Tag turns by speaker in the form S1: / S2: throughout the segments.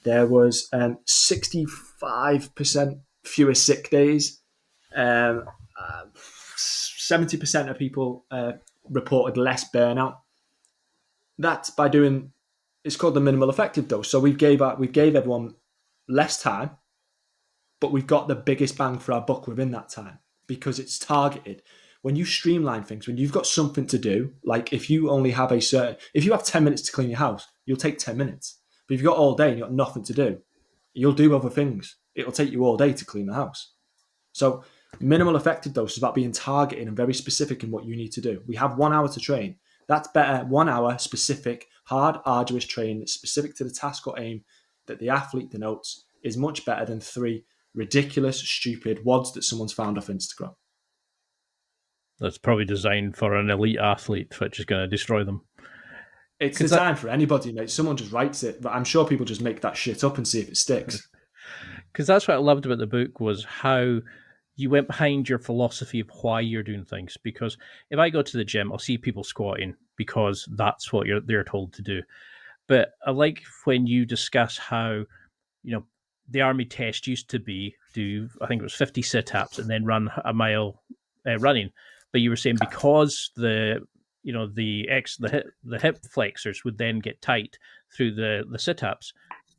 S1: there was 65% fewer sick days. 70% of people reported less burnout. That's by doing, it's called the minimal effective dose. So we gave everyone less time, but we've got the biggest bang for our buck within that time because it's targeted. When you streamline things, when you've got something to do, like if you have 10 minutes to clean your house, you'll take 10 minutes. But if you've got all day and you've got nothing to do, you'll do other things. It'll take you all day to clean the house. So minimal effective dose is about being targeted and very specific in what you need to do. We have 1 hour to train. That's better. 1 hour specific, hard, arduous training that's specific to the task or aim that the athlete denotes is much better than 3 ridiculous, stupid WODs that someone's found off Instagram.
S2: That's probably designed for an elite athlete, which is going to destroy them.
S1: It's designed for anybody, mate. Someone just writes it, but I'm sure people just make that shit up and see if it sticks.
S2: Because that's what I loved about the book was how you went behind your philosophy of why you're doing things. Because if I go to the gym, I'll see people squatting because that's what they're told to do. But I like when you discuss how, the army test used to be I think it was 50 sit-ups and then run a mile running. But you were saying because the hip flexors would then get tight through the sit-ups,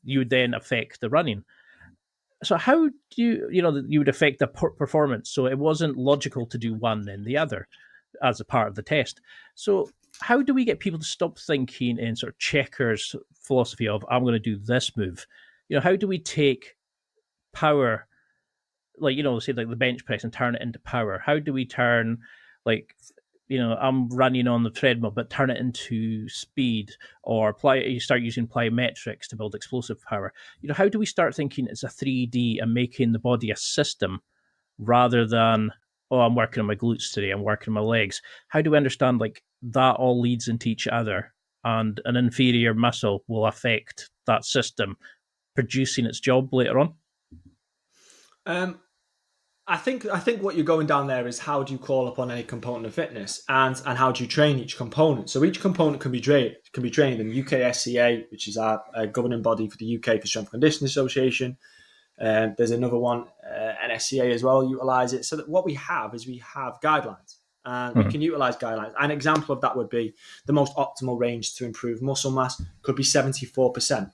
S2: you would then affect the running. So how do you would affect the performance? So it wasn't logical to do one then the other as a part of the test. So how do we get people to stop thinking in sort of checkers philosophy of I'm going to do this move? How do we take power, like say like the bench press and turn it into power? How do we turn like I'm running on the treadmill, but turn it into speed, or you start using plyometrics to build explosive power. How do we start thinking it's a 3D and making the body a system rather than, oh, I'm working on my glutes today, I'm working on my legs. How do we understand like that all leads into each other and an inferior muscle will affect that system producing its job later on?
S1: I think what you're going down there is how do you call upon any component of fitness and how do you train each component? So each component can be trained in UKSCA, which is our governing body for the UK for Strength and Conditioning Association. There's another one, NSCA as well, utilize it. So that what we have is we have guidelines. And we can utilize guidelines. An example of that would be the most optimal range to improve muscle mass could be 74%.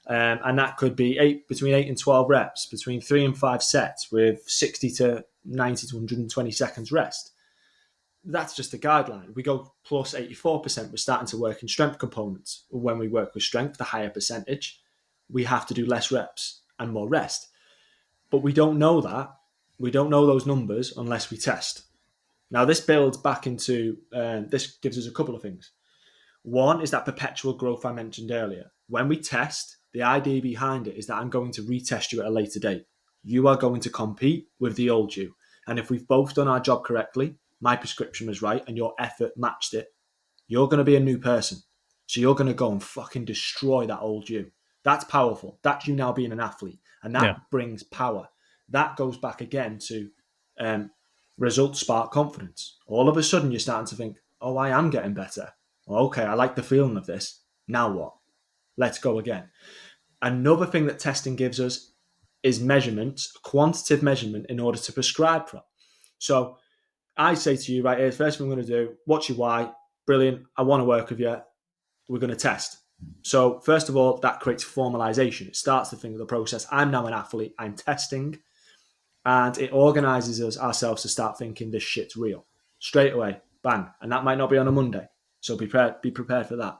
S1: And that could be between 8 and 12 reps, between 3 and 5 sets with 60 to 90 to 120 seconds rest. That's just a guideline. We go plus 84%. We're starting to work in strength components. When we work with strength, the higher percentage, we have to do less reps and more rest. But we don't know that. We don't know those numbers unless we test. Now, this builds back into, this gives us a couple of things. One is that perpetual growth I mentioned earlier. When we test, the idea behind it is that I'm going to retest you at a later date. You are going to compete with the old you. And if we've both done our job correctly, my prescription was right and your effort matched it, you're going to be a new person. So you're going to go and fucking destroy that old you. That's powerful. That's you now being an athlete. And that brings power. That goes back again to results spark confidence. All of a sudden you're starting to think, oh, I am getting better. Okay, I like the feeling of this. Now what? Let's go again. Another thing that testing gives us is measurement, quantitative measurement in order to prescribe from. So I say to you right here, first thing I'm going to do, what's your why? Brilliant. I want to work with you. We're going to test. So first of all, that creates formalization. It starts the thing of the process. I'm now an athlete. I'm testing. And it organizes us ourselves to start thinking this shit's real. Straight away, bang. And that might not be on a Monday. So be prepared for that.